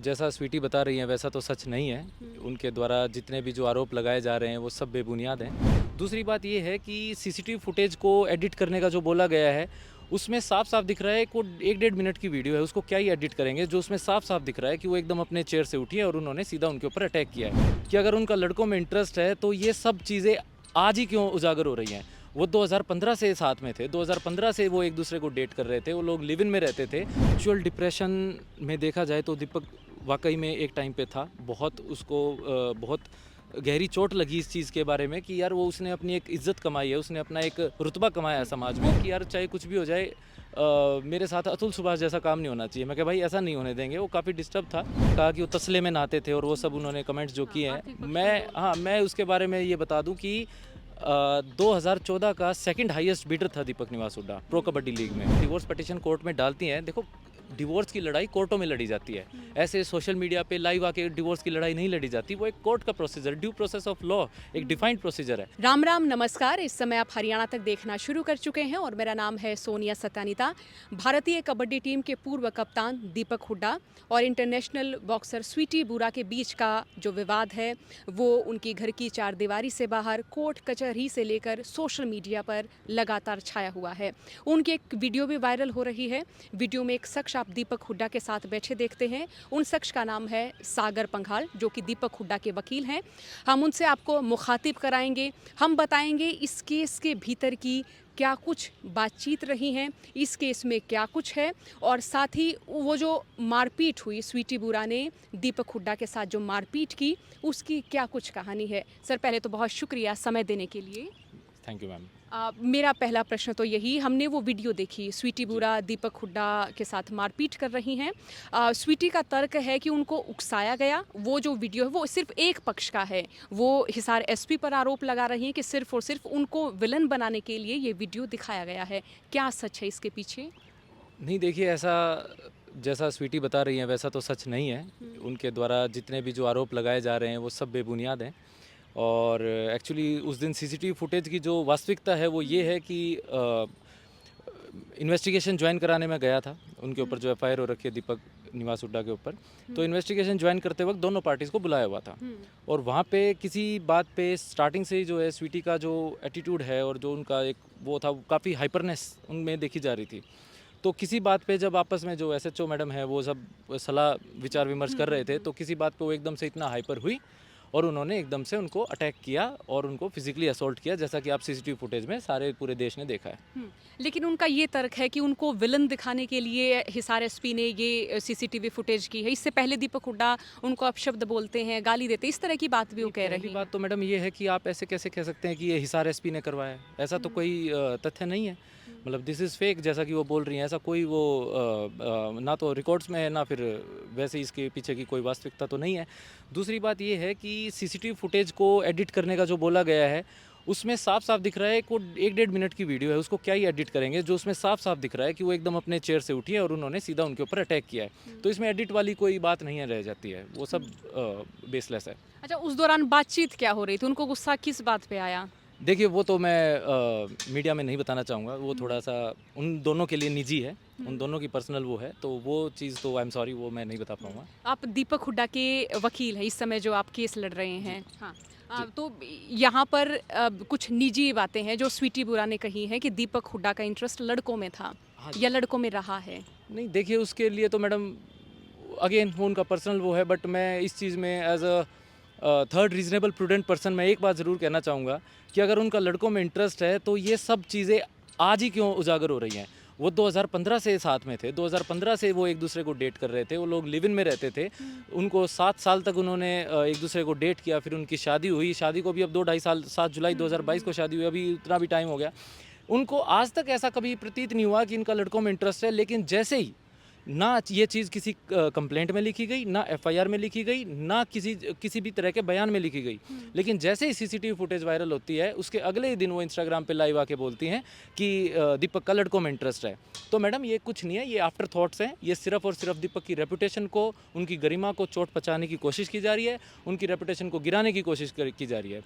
जैसा स्वीटी बता रही हैं वैसा तो सच नहीं है। उनके द्वारा जितने भी जो आरोप लगाए जा रहे हैं वो सब बेबुनियाद हैं। दूसरी बात ये है कि सीसीटीवी फुटेज को एडिट करने का जो बोला गया है उसमें साफ-साफ दिख रहा है कि वो 1 डेढ़ मिनट की वीडियो है, उसको क्या ही एडिट करेंगे। जो उसमें साफ-साफ दिख रहा है कि वो एकदम अपने चेयर से उठी है और उन्होंने सीधा उनके ऊपर अटैक किया है। कि अगर उनका लड़कों में इंटरेस्ट है तो ये सब चीज़ें आज ही क्यों उजागर हो रही हैं? वो 2015 से साथ में थे, 2015 से वो एक दूसरे को डेट कर रहे थे, वो लोग लिव इन में रहते थे। एक्चुअल डिप्रेशन में देखा जाए तो दीपक वाक़ई में एक टाइम पे था। बहुत उसको बहुत गहरी चोट लगी इस चीज़ के बारे में कि यार वो उसने अपनी एक इज़्ज़त कमाई है, उसने अपना एक रुतबा कमाया है समाज में कि यार चाहे कुछ भी हो जाए मेरे साथ अतुल सुभाष जैसा काम नहीं होना चाहिए। मैं कहा भाई ऐसा नहीं होने देंगे, वो काफ़ी डिस्टर्ब था। कहा कि वो तसले में नहाते थे और वो सब उन्होंने कमेंट्स जो किए हैं। मैं उसके बारे में ये बता दूँ कि 2014 का सेकंड हाईएस्ट बिडर था दीपक निवास हुड्डा प्रो कबड्डी लीग में। डिवोर्स पिटीशन कोर्ट में डालती हैं। देखो डिवोर्स की लड़ाई कोर्टों में लड़ी जाती है। ऐसे सोशल मीडिया पे लाइव आके डिवोर्स की लड़ाई नहीं लड़ी जाती। वो एक कोर्ट का procedure, due process of law, एक डिफाइंड प्रोसीजर है। राम राम नमस्कार। इस समय आप हरियाणा तक देखना शुरू कर चुके हैं और मेरा नाम है सोनिया सत्यानीता। भारतीय कबड्डी टीम के पूर्व कप्तान दीपक हुड्डा और इंटरनेशनल बॉक्सर स्वीटी बुरा के बीच का जो विवाद है वो उनकी घर की चारदीवारी से बाहर कोर्ट कचहरी से लेकर सोशल मीडिया पर लगातार छाया हुआ है। उनकी एक वीडियो भी वायरल हो रही है। वीडियो में एक शख्स आप दीपक हुड्डा के साथ बैठे देखते हैं। उन शख्स का नाम है सागर पंघाल, जो कि दीपक हुड्डा के वकील हैं। हम उनसे आपको मुखातिब कराएंगे। हम बताएंगे इस केस के भीतर की क्या कुछ बातचीत रही हैं, इस केस में क्या कुछ है, और साथ ही वो जो मारपीट हुई, स्वीटी बुरा ने दीपक हुड्डा के साथ जो मारपीट की, उसकी क्या कुछ कहानी है। सर पहले तो बहुत शुक्रिया समय देने के लिए। Thank you ma'am. मेरा पहला प्रश्न तो यही, हमने वो वीडियो देखी, स्वीटी बुरा दीपक हुड्डा के साथ मारपीट कर रही हैं। स्वीटी का तर्क है कि उनको उकसाया गया। वो जो वीडियो है वो सिर्फ एक पक्ष का है। वो हिसार एसपी पर आरोप लगा रही हैं कि सिर्फ और सिर्फ उनको विलन बनाने के लिए ये वीडियो दिखाया गया है। क्या सच है इसके पीछे? नहीं देखिए, ऐसा जैसा स्वीटी बता रही हैं वैसा तो सच नहीं है। उनके द्वारा जितने भी जो आरोप लगाए जा रहे हैं वो सब बेबुनियाद हैं। और एक्चुअली उस दिन सीसीटीवी फुटेज की जो वास्तविकता है वो ये है कि इन्वेस्टिगेशन ज्वाइन कराने में गया था। उनके ऊपर जो एफआईआर हो रखी है दीपक निवास हुड्डा के ऊपर, तो इन्वेस्टिगेशन ज्वाइन करते वक्त दोनों पार्टीज़ को बुलाया हुआ था। और वहाँ पे किसी बात पे स्टार्टिंग से ही जो है स्वीटी का जो एटीट्यूड है और जो उनका एक वो था, काफ़ी हाइपरनेस उनमें देखी जा रही थी। तो किसी बात पे जब आपस में जो एसएचओ मैडम है वो सब सलाह विचार विमर्श कर रहे थे, तो किसी बात पे वो एकदम से इतना हाइपर हुई और उन्होंने एकदम से उनको अटैक किया और उनको फिजिकली असॉल्ट किया, जैसा कि आप सीसीटीवी फुटेज में सारे पूरे देश ने देखा है। लेकिन उनका ये तर्क है कि उनको विलन दिखाने के लिए हिसार एसपी ने ये सीसीटीवी फुटेज की है। इससे पहले दीपक हुड्डा उनको अपशब्द बोलते हैं, गाली देते हैं, इस तरह की बात भी वो कह पहली रही बात तो मैडम ये है कि आप ऐसे कैसे कह सकते हैं कि ये हिसार एसपी ने करवाया है? ऐसा तो कोई तथ्य नहीं है। मतलब दिस इज़ फेक, जैसा कि वो बोल रही हैं। ऐसा कोई वो ना तो रिकॉर्ड्स में है ना फिर वैसे ही इसके पीछे की कोई वास्तविकता तो नहीं है। दूसरी बात ये है कि सीसीटीवी फुटेज को एडिट करने का जो बोला गया है उसमें साफ-साफ दिख रहा है कि वो 1 डेढ़ मिनट की वीडियो है, उसको क्या ही एडिट करेंगे। जो उसमें साफ-साफ दिख रहा है कि वो एकदम अपने चेयर से उठी है और उन्होंने सीधा उनके ऊपर अटैक किया है। तो इसमें एडिट वाली कोई बात नहीं है रह जाती है, वो सब बेसलेस है। अच्छा, उस दौरान बातचीत क्या हो रही थी? उनको गुस्सा किस बात पे आया? देखिए वो तो मैं मीडिया में नहीं बताना चाहूँगा, वो थोड़ा-सा उन दोनों के लिए निजी है, उन दोनों की पर्सनल वो है, तो वो चीज़ तो आई एम सॉरी, वो मैं नहीं बता पाऊँगा। आप दीपक हुड्डा के वकील हैं इस समय जो आप केस लड़ रहे हैं। हाँ। तो यहाँ पर कुछ निजी बातें हैं जो स्वीटी बुरा ने कही हैं कि दीपक हुड्डा का इंटरेस्ट लड़कों में था हाँ। या लड़कों में रहा है। नहीं देखिए, उसके लिए तो मैडम अगेन वो उनका पर्सनल वो है, बट मैं इस चीज़ में as a third reasonable prudent person मैं एक बात ज़रूर कहना चाहूँगा कि अगर उनका लड़कों में इंटरेस्ट है तो ये सब चीज़ें आज ही क्यों उजागर हो रही हैं? वो 2015 से साथ में थे, 2015 से वो एक दूसरे को डेट कर रहे थे, वो लोग लिव इन में रहते थे। उनको 7 साल तक उन्होंने एक दूसरे को डेट किया, फिर उनकी शादी हुई। शादी को भी अब 2 ढाई साल, 7 जुलाई 2022 को शादी हुई, अभी इतना भी टाइम हो गया। उनको आज तक ऐसा कभी प्रतीत नहीं हुआ कि इनका लड़कों में इंटरेस्ट है, लेकिन जैसे ही ना ये चीज़ किसी कंप्लेंट में लिखी गई, ना एफआईआर में लिखी गई, ना किसी भी तरह के बयान में लिखी गई, लेकिन जैसे ही सीसीटीवी फुटेज वायरल होती है उसके अगले ही दिन वो इंस्टाग्राम पे लाइव आके बोलती हैं कि दीपक का लड़कों में इंटरेस्ट है। तो मैडम ये कुछ नहीं है, ये आफ्टर थॉट्स हैं। ये सिर्फ और सिर्फ दीपक की रेपुटेशन को, उनकी गरिमा को चोट पहुंचाने की कोशिश की जा रही है, उनकी रेपुटेशन को गिराने की कोशिश की जा रही है।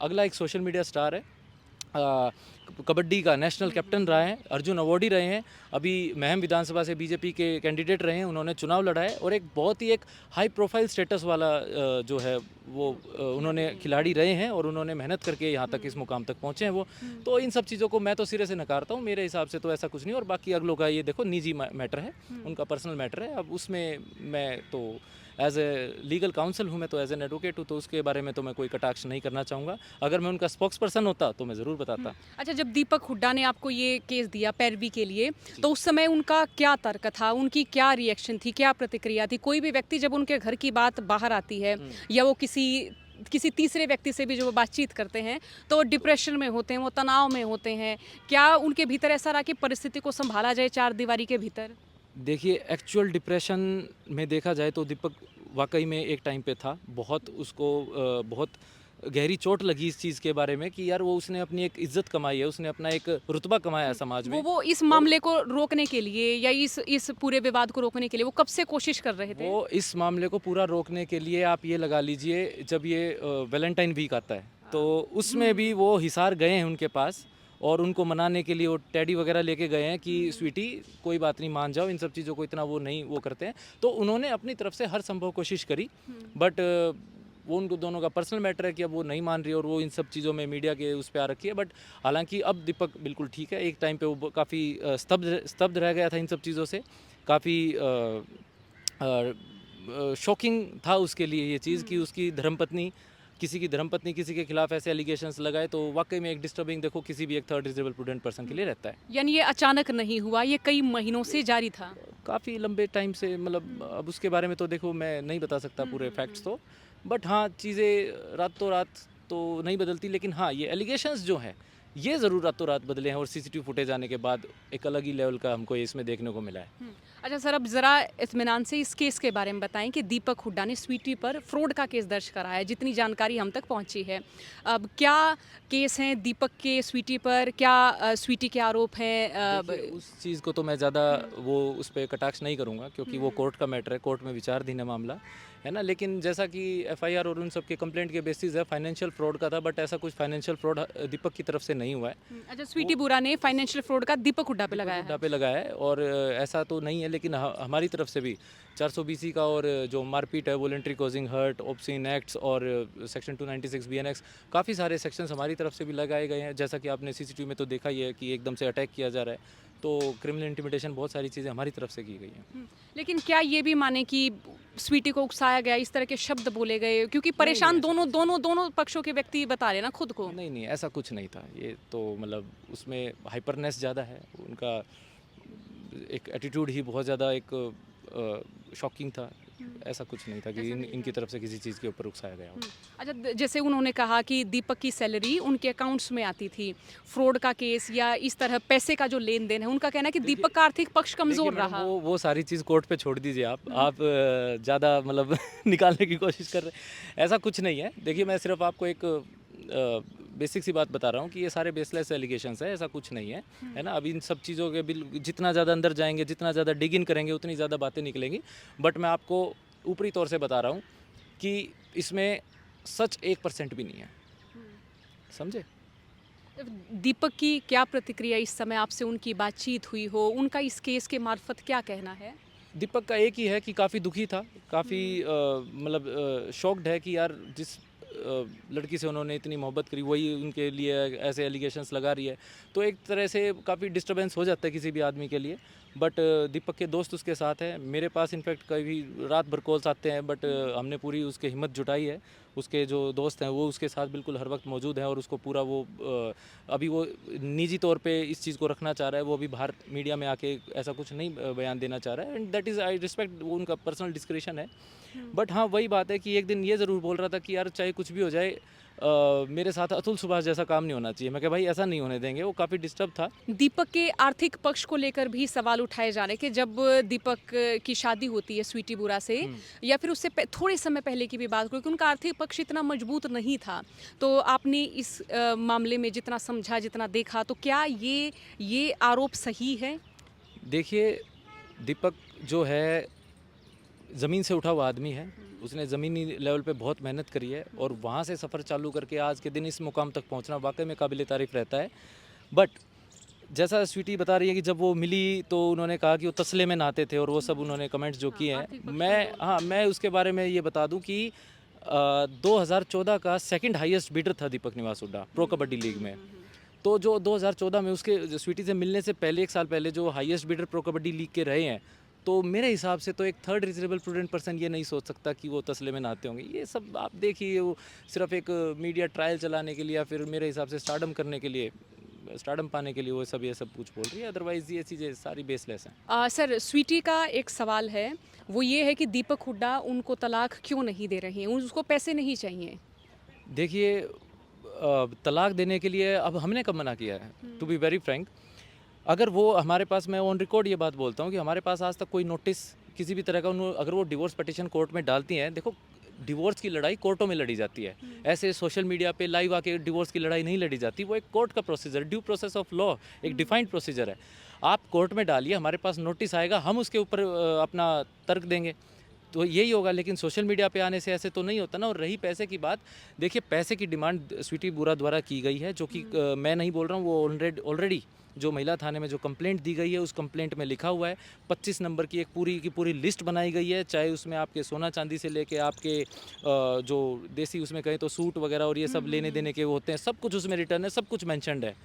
अगला एक सोशल मीडिया स्टार है, कबड्डी का नेशनल कैप्टन रहा है, अर्जुन अवार्डी रहे हैं, अभी महम विधानसभा से बीजेपी के कैंडिडेट रहे हैं, उन्होंने चुनाव लड़ा है और एक बहुत ही एक हाई प्रोफाइल स्टेटस वाला जो है वो उन्होंने खिलाड़ी रहे हैं और उन्होंने मेहनत करके यहाँ तक इस मुकाम तक पहुँचे हैं वो। तो इन सब चीज़ों को मैं तो सिरे से नकारता हूँ, मेरे हिसाब से तो ऐसा कुछ नहीं। और बाकी अगलों का ये देखो निजी मैटर है, उनका पर्सनल मैटर है, अब उसमें मैं तो एज ए लीगल काउंसिल हूँ, मैं तो एज एन एडवोकेट हूँ, तो उसके बारे में तो मैं कोई कटाक्ष नहीं करना चाहूँगा। अगर मैं उनका स्पोक्स पर्सन होता तो मैं ज़रूर बताता। अच्छा, जब दीपक हुड्डा ने आपको ये केस दिया पैरवी के लिए, तो उस समय उनका क्या तर्क था, उनकी क्या रिएक्शन थी, क्या प्रतिक्रिया थी? कोई भी व्यक्ति जब उनके घर की बात बाहर आती है या वो किसी तीसरे व्यक्ति से भी जो वो बातचीत करते हैं तो डिप्रेशन में होते हैं, वो तनाव में होते हैं, क्या उनके भीतर ऐसा रहा कि परिस्थिति को संभाला जाए चार दीवारी के भीतर? देखिए, एक्चुअल डिप्रेशन में देखा जाए तो दीपक वाकई में एक टाइम पे था, बहुत उसको बहुत गहरी चोट लगी इस चीज़ के बारे में कि यार वो उसने अपनी एक इज्जत कमाई है, उसने अपना एक रुतबा कमाया है समाज में। वो इस मामले को रोकने के लिए या इस पूरे विवाद को रोकने के लिए वो कब से कोशिश कर रहे थे? वो इस मामले को पूरा रोकने के लिए आप ये लगा लीजिए, जब ये वैलेंटाइन वीक आता है तो उसमें भी वो हिसार गए हैं उनके पास और उनको मनाने के लिए वो टेडी वगैरह लेके गए हैं कि स्वीटी कोई बात नहीं, मान जाओ, इन सब चीज़ों को इतना वो नहीं वो करते हैं। तो उन्होंने अपनी तरफ से हर संभव कोशिश करी, बट वो उनको दोनों का पर्सनल मैटर है कि अब वो नहीं मान रही और वो इन सब चीज़ों में मीडिया के उस पर आ रखी है। बट हालांकि अब दीपक बिल्कुल ठीक है, एक टाइम पे वो काफ़ी स्तब्ध रह गया था इन सब चीज़ों से, काफ़ी शॉकिंग था उसके लिए ये चीज़ कि उसकी धर्मपत्नी किसी के खिलाफ ऐसे एलिगेशंस लगाए, तो वाकई में एक डिस्टर्बिंग देखो किसी भी एक थर्ड डिसेबल प्रूडेंट पर्सन के लिए रहता है। यानी ये अचानक नहीं हुआ, ये कई महीनों से जारी था? काफ़ी लंबे टाइम से, मतलब अब उसके बारे में तो देखो मैं नहीं बता सकता पूरे फैक्ट्स तो, बट हाँ चीज़ें रातों रात तो नहीं बदलती, लेकिन हाँ ये एलिगेशंस जो हैं ये ज़रूर रातों रात बदले हैं और सीसीटीवी फुटेज आने के बाद एक अलग ही लेवल का हमको इसमें देखने को मिला है। अच्छा सर, अब ज़रा इत्मीनान से इस केस के बारे में बताएं कि दीपक हुड्डा ने स्वीटी पर फ्रॉड का केस दर्ज कराया है, जितनी जानकारी हम तक पहुंची है। अब क्या केस हैं दीपक के स्वीटी पर, क्या स्वीटी के आरोप हैं? देखिए, उस चीज़ को तो मैं ज़्यादा वो उस पर कटाक्ष नहीं करूँगा क्योंकि वो कोर्ट का मैटर है, कोर्ट में विचाराधीन है मामला, है ना। लेकिन जैसा कि एफआईआर और उन सब के कंप्लेंट के बेसिस है, फाइनेंशियल फ्रॉड का था, बट ऐसा कुछ फाइनेंशियल फ्रॉड दीपक की तरफ से नहीं हुआ है। अच्छा, स्वीटी बुरा ने फाइनेंशियल फ्रॉड का दीपक हुड्डा पे लगाया है? हुड्डा पे लगाया है और ऐसा तो नहीं है, लेकिन हमारी तरफ से भी 420 का और जो मारपीट है, voluntary causing hurt, obscene acts और सेक्शन 296 बीएनएक्स, काफ़ी सारे सेक्शंस हमारी तरफ से भी लगाए गए हैं। जैसा कि आपने सीसीटीवी में तो देखा ही है कि एकदम से अटैक किया जा रहा है, तो क्रिमिनल इंटिमिडेशन बहुत सारी चीज़ें हमारी तरफ से की गई हैं। लेकिन क्या ये भी माने कि स्वीटी को उकसाया गया, इस तरह के शब्द बोले गए, क्योंकि परेशान दोनों पक्षों के व्यक्ति बता रहे ना खुद को? नहीं, ऐसा कुछ नहीं था। ये तो मतलब उसमें हाइपरनेस ज़्यादा है, उनका एक एटीट्यूड ही बहुत ज़्यादा एक शॉकिंग था। ऐसा कुछ नहीं था कि इनकी तरफ से किसी चीज़ के ऊपर उकसाया गया हो। अच्छा, जैसे उन्होंने कहा कि दीपक की सैलरी उनके अकाउंट्स में आती थी, फ्रॉड का केस या इस तरह पैसे का जो लेन देन है, उनका कहना है कि दीपक का आर्थिक पक्ष कमजोर रहा। वो सारी चीज़ कोर्ट पे छोड़ दीजिए आप ज़्यादा मतलब निकालने की कोशिश कर रहे हैं, ऐसा कुछ नहीं है। देखिए, मैं सिर्फ आपको एक बेसिक सी बात बता रहा हूँ कि ये सारे बेसलेस एलिगेशंस है, ऐसा कुछ नहीं है ना। अब इन सब चीज़ों के बिल जितना ज़्यादा अंदर जाएंगे, जितना ज़्यादा डिग इन करेंगे, उतनी ज़्यादा बातें निकलेंगी। बट मैं आपको ऊपरी तौर से बता रहा हूँ कि इसमें सच 1% भी नहीं है, समझे। दीपक की क्या प्रतिक्रिया इस समय, आपसे उनकी बातचीत हुई हो, उनका इस केस के मार्फत क्या कहना है? दीपक का एक ही है कि काफ़ी दुखी था, काफ़ी मतलब शॉक्ड है कि यार जिस लड़की से उन्होंने इतनी मोहब्बत करी वही उनके लिए ऐसे एलिगेशंस लगा रही है, तो एक तरह से काफ़ी डिस्टर्बेंस हो जाता है किसी भी आदमी के लिए। बट दीपक के दोस्त उसके साथ हैं, मेरे पास इनफैक्ट कभी रात भर कॉल्स आते हैं, बट हमने पूरी उसके हिम्मत जुटाई है। उसके जो दोस्त हैं वो उसके साथ बिल्कुल हर वक्त मौजूद हैं और उसको पूरा वो अभी वो निजी तौर पे इस चीज़ को रखना चाह रहा है, वो अभी बाहर मीडिया में आके ऐसा कुछ नहीं बयान देना चाह रहा है, and that is I respect, वो उनका पर्सनल डिस्क्रिप्शन है। बट हाँ वही बात है कि एक दिन ये ज़रूर बोल रहा था कि यार चाहे कुछ भी हो जाए, मेरे साथ अतुल सुभाष जैसा काम नहीं होना चाहिए। मैं कहा भाई ऐसा नहीं होने देंगे, वो काफ़ी डिस्टर्ब था। दीपक के आर्थिक पक्ष को लेकर भी सवाल उठाए जा रहे कि जब दीपक की शादी होती है स्वीटी बुरा से, या फिर उससे थोड़े समय पहले की भी बात करूँ कि उनका आर्थिक पक्ष इतना मजबूत नहीं था, तो आपने इस मामले में जितना समझा, जितना देखा, तो क्या ये आरोप सही है? देखिए, दीपक जो है ज़मीन से उठा हुआ आदमी है, उसने ज़मीनी लेवल पे बहुत मेहनत करी है और वहाँ से सफ़र चालू करके आज के दिन इस मुकाम तक पहुँचना वाकई में काबिल तारीफ़ रहता है। बट जैसा स्वीटी बता रही है कि जब वो मिली तो उन्होंने कहा कि वो तसले में नहाते थे और वो सब उन्होंने कमेंट्स जो किए हैं, मैं उसके बारे में ये बता दूं कि 2014 का सेकंड हाईएस्ट बिडर था दीपक निवास हुड्डा प्रो कबड्डी लीग में। तो जो 2014 में उसके जो स्वीटी से मिलने से पहले, एक साल पहले, जो highest bidder pro kabaddi league के रहे हैं, तो मेरे हिसाब से तो एक थर्ड रीजनेबल प्रूडेंट पर्सन ये नहीं सोच सकता कि वो तसले में नहाते होंगे। ये सब आप देखिए, वो सिर्फ एक मीडिया ट्रायल चलाने के लिए या फिर मेरे हिसाब से स्टारडम करने के लिए, स्टारडम पाने के लिए वो सब ये सब कुछ बोल रही है। अदरवाइज ये चीज़ें सारी बेसलेस हैं। सर, स्वीटी का एक सवाल है, वो ये है कि दीपक हुड्डा उनको तलाक क्यों नहीं दे रहे हैं, उसको पैसे नहीं चाहिए। देखिए, तलाक देने के लिए अब हमने कब मना किया है? टू बी वेरी फ्रैंक, अगर वो हमारे पास, मैं ऑन रिकॉर्ड ये बात बोलता हूँ कि हमारे पास आज तक कोई नोटिस किसी भी तरह का अगर वो डिवोर्स पिटीशन कोर्ट में डालती हैं, देखो डिवोर्स की लड़ाई कोर्टों में लड़ी जाती है। ऐसे सोशल मीडिया पे लाइव आके डिवोर्स की लड़ाई नहीं लड़ी जाती, वो एक कोर्ट का procedure, due process of law, एक डिफाइंड प्रोसीजर है। आप कोर्ट में डालिए, हमारे पास नोटिस आएगा, हम उसके ऊपर अपना तर्क देंगे, तो यही होगा। लेकिन सोशल मीडिया पे आने से ऐसे तो नहीं होता ना। और रही पैसे की बात, देखिए पैसे की डिमांड स्वीटी बुरा द्वारा की गई है, जो कि मैं नहीं बोल रहा हूँ, वो ऑलरेडी जो महिला थाने में जो कंप्लेंट दी गई है, उस कंप्लेंट में लिखा हुआ है 25 नंबर की एक पूरी की पूरी लिस्ट बनाई गई है। चाहे उसमें आपके सोना चांदी से लेके आपके जो देसी, उसमें कहें तो सूट वगैरह और ये सब लेने देने के वो होते हैं, सब कुछ उसमें रिटर्न है, सब कुछ मैंशनड है।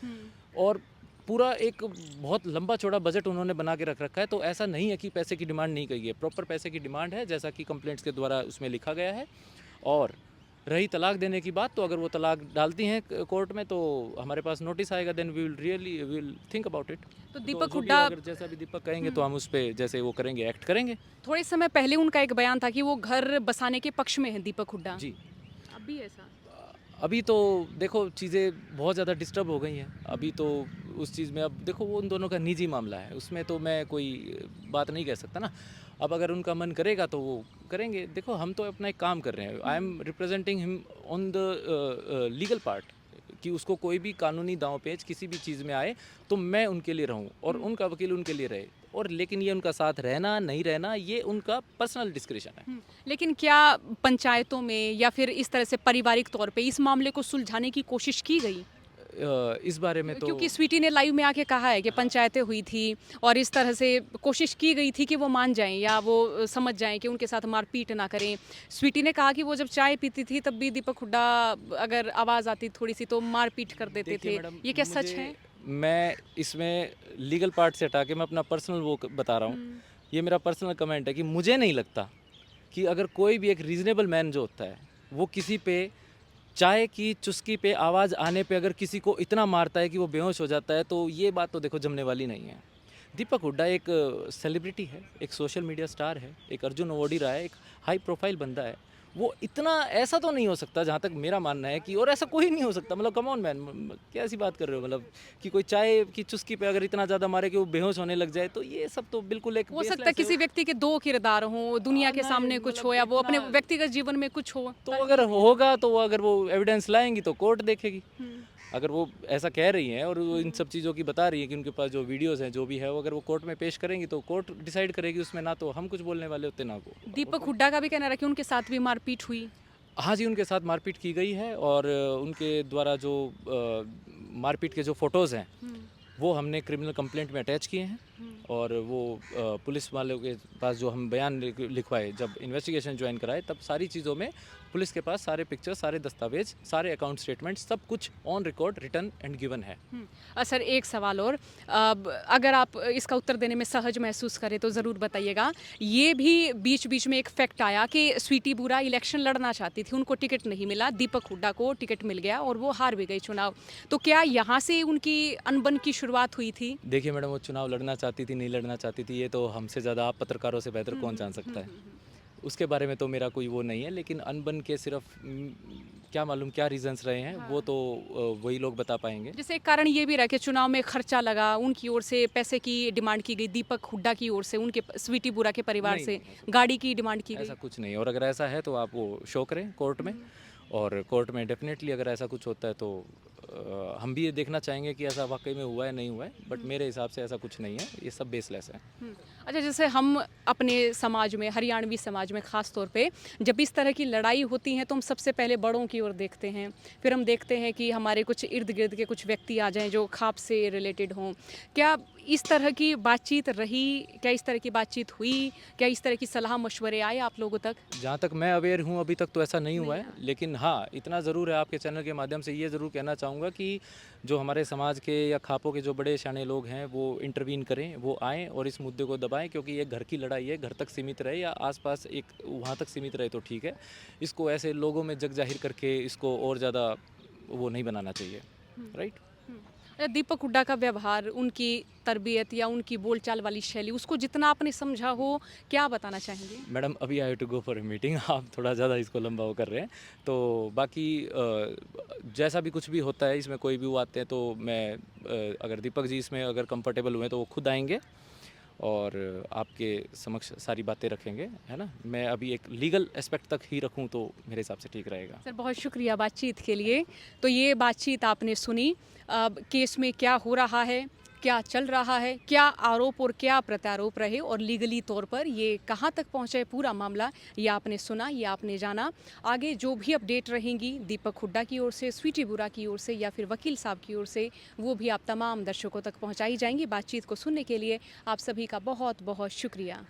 और पूरा एक बहुत लंबा चौड़ा बजट उन्होंने बना के रख रखा है। तो ऐसा नहीं है कि पैसे की डिमांड नहीं की है, प्रॉपर पैसे की डिमांड है, जैसा कि कंप्लेंट्स के द्वारा उसमें लिखा गया है। और रही तलाक देने की बात, तो अगर वो तलाक डालती हैं कोर्ट में, तो हमारे पास नोटिस आएगा, then we will think about it. तो दीपक जो भी हुड्डा, अगर जैसा भी दीपक कहेंगे तो हम उस पर जैसे वो करेंगे, एक्ट करेंगे। थोड़े समय पहले उनका एक बयान था कि वो घर बसाने के पक्ष में है दीपक हुड्डा। जी, अब भी ऐसा? अभी तो देखो चीज़ें बहुत ज़्यादा डिस्टर्ब हो गई हैं। अभी तो उस चीज़ में, अब देखो वो उन दोनों का निजी मामला है, उसमें तो मैं कोई बात नहीं कह सकता ना। अब अगर उनका मन करेगा तो वो करेंगे। देखो हम तो अपना एक काम कर रहे हैं, I am representing him on the legal part, कि उसको कोई भी कानूनी दांव पेच किसी भी चीज़ में आए तो मैं उनके लिए रहूं और उनका वकील उनके लिए रहे। और लेकिन ये उनका साथ रहना नहीं रहना, ये उनका पर्सनल डिस्क्रिप्शन है। लेकिन क्या पंचायतों में या फिर इस तरह से पारिवारिक तौर पे इस मामले को सुलझाने की कोशिश की गई? इस बारे में तो क्योंकि स्वीटी ने लाइव में आके कहा है कि पंचायतें हुई थी और इस तरह से कोशिश की गई थी कि वो मान जाएं या वो समझ जाएं कि उनके साथ मारपीट ना करें। स्वीटी ने कहा कि वो जब चाय पीती थी तब भी दीपक हुड्डा अगर आवाज़ आती थोड़ी सी तो मारपीट कर देते देखिए थे। मैडम, ये क्या सच है? मैं इसमें लीगल पार्ट से हटा के मैं अपना पर्सनल वो बता रहा हूँ। ये मेरा पर्सनल कमेंट है कि मुझे नहीं लगता कि अगर कोई भी एक रीजनेबल मैन जो होता है, वो किसी पे चाय की चुस्की पे आवाज़ आने पे अगर किसी को इतना मारता है कि वो बेहोश हो जाता है, तो ये बात तो देखो जमने वाली नहीं है। दीपक हुड्डा एक सेलिब्रिटी है, एक सोशल मीडिया स्टार है, एक अर्जुन अवार्डी रहा है, एक हाई प्रोफाइल बंदा है। वो इतना ऐसा तो नहीं हो सकता, जहाँ तक मेरा मानना है कि, और ऐसा कोई नहीं हो सकता। मतलब कम ऑन मैन, क्या ऐसी बात कर रहे हो? मतलब कि कोई चाय की चुस्की पे अगर इतना ज़्यादा मारे कि वो बेहोश होने लग जाए, तो ये सब तो बिल्कुल एक हो सकता है किसी व्यक्ति के दो किरदार हों, दुनिया के सामने कुछ हो या वो अपने व्यक्तिगत जीवन में कुछ हो। तो अगर होगा तो अगर वो एविडेंस लाएंगी तो कोर्ट देखेगी। अगर वो ऐसा कह रही हैं और वो इन सब चीज़ों की बता रही है कि उनके पास जो वीडियोस हैं, जो भी है, वो अगर वो कोर्ट में पेश करेंगी तो कोर्ट डिसाइड करेगी उसमें। ना तो हम कुछ बोलने वाले होते, ना को। दीपक हुड्डा का भी कहना रहा कि उनके साथ भी मारपीट हुई। हाँ जी, उनके साथ मारपीट की गई है और उनके द्वारा जो मारपीट के जो फ़ोटोज़ हैं वो हमने क्रिमिनल कंप्लेंट में अटैच किए हैं। और वो पुलिस वालों के पास जो हम बयान लिखवाए, जब इन्वेस्टिगेशन ज्वाइन कराए, तब सारी चीज़ों में पुलिस के पास सारे पिक्चर, सारे दस्तावेज, सारे अकाउंट स्टेटमेंट, सब कुछ on record, return and given है। सर, एक सवाल और, अगर आप इसका उत्तर देने में सहज महसूस करें तो ज़रूर बताइएगा। ये भी बीच बीच में एक फैक्ट आया कि स्वीटी बुरा इलेक्शन लड़ना चाहती थी, उनको टिकट नहीं मिला, दीपक हुड्डा को टिकट मिल गया और वो हार भी गई चुनाव। तो क्या यहाँ से उनकी अनबन की शुरुआत हुई थी? देखिए मैडम, वो चुनाव लड़ना चाहती थी, नहीं लड़ना चाहती थी, ये तो हमसे ज़्यादा आप पत्रकारों से बेहतर कौन जान सकता है। उसके बारे में तो मेरा कोई वो नहीं है। लेकिन अनबन के सिर्फ क्या मालूम क्या रीजंस रहे हैं, वो तो वही लोग बता पाएंगे। जैसे एक कारण ये भी रहा कि चुनाव में खर्चा लगा, उनकी ओर से पैसे की डिमांड की गई, दीपक हुड्डा की ओर से, उनके स्वीटी बुरा के परिवार से गाड़ी की डिमांड की गई। ऐसा कुछ नहीं। और अगर ऐसा है तो आप वो शो करें कोर्ट में, और कोर्ट में डेफिनेटली अगर ऐसा कुछ होता है तो हम भी ये देखना चाहेंगे कि ऐसा वाकई में हुआ है नहीं हुआ है, बट मेरे हिसाब से ऐसा कुछ नहीं है, ये सब बेसलेस है। अच्छा, जैसे हम अपने समाज में, हरियाणवी समाज में ख़ास तौर पे जब इस तरह की लड़ाई होती है तो हम सबसे पहले बड़ों की ओर देखते हैं, फिर हम देखते हैं कि हमारे कुछ इर्द गिर्द के कुछ व्यक्ति आ जाएं जो खाप से रिलेटेड हों। क्या इस तरह की बातचीत रही, क्या इस तरह की बातचीत हुई, क्या इस तरह की सलाह मशवरे आए आप लोगों तक? जहाँ तक मैं अवेयर हूँ अभी तक तो ऐसा नहीं हुआ है, लेकिन हाँ इतना ज़रूर है, आपके चैनल के माध्यम से ये ज़रूर कहना चाहूँगा कि जो हमारे समाज के या खापों के जो बड़े शाने लोग हैं वो इंटरवीन करें, वो आएँ और इस मुद्दे को दबाएं, क्योंकि ये घर की लड़ाई है, घर तक सीमित रहे या आसपास एक वहाँ तक सीमित रहे तो ठीक है। इसको ऐसे लोगों में जग जाहिर करके इसको और ज़्यादा वो नहीं बनाना चाहिए, राइट। दीपक हुड्डा का व्यवहार, उनकी तरबियत या उनकी बोलचाल वाली शैली, उसको जितना आपने समझा हो, क्या बताना चाहेंगे? मैडम अभी I to go for a meeting, आप थोड़ा ज़्यादा इसको लंबा वो कर रहे हैं। तो बाकी जैसा भी कुछ भी होता है, इसमें कोई भी वो आते हैं तो मैं अगर दीपक जी इसमें अगर कंफर्टेबल हुए तो वो खुद आएंगे और आपके समक्ष सारी बातें रखेंगे, है ना। मैं अभी एक लीगल एस्पेक्ट तक ही रखूं तो मेरे हिसाब से ठीक रहेगा। सर, बहुत शुक्रिया बातचीत के लिए। तो ये बातचीत आपने सुनी। अब केस में क्या हो रहा है, क्या चल रहा है, क्या आरोप और क्या प्रत्यारोप रहे और लीगली तौर पर ये कहाँ तक पहुँचे पूरा मामला, ये आपने सुना, ये आपने जाना। आगे जो भी अपडेट रहेंगी दीपक हुड्डा की ओर से, स्वीटी बुरा की ओर से या फिर वकील साहब की ओर से, वो भी आप तमाम दर्शकों तक पहुँचाई जाएंगी। बातचीत को सुनने के लिए आप सभी का बहुत बहुत शुक्रिया।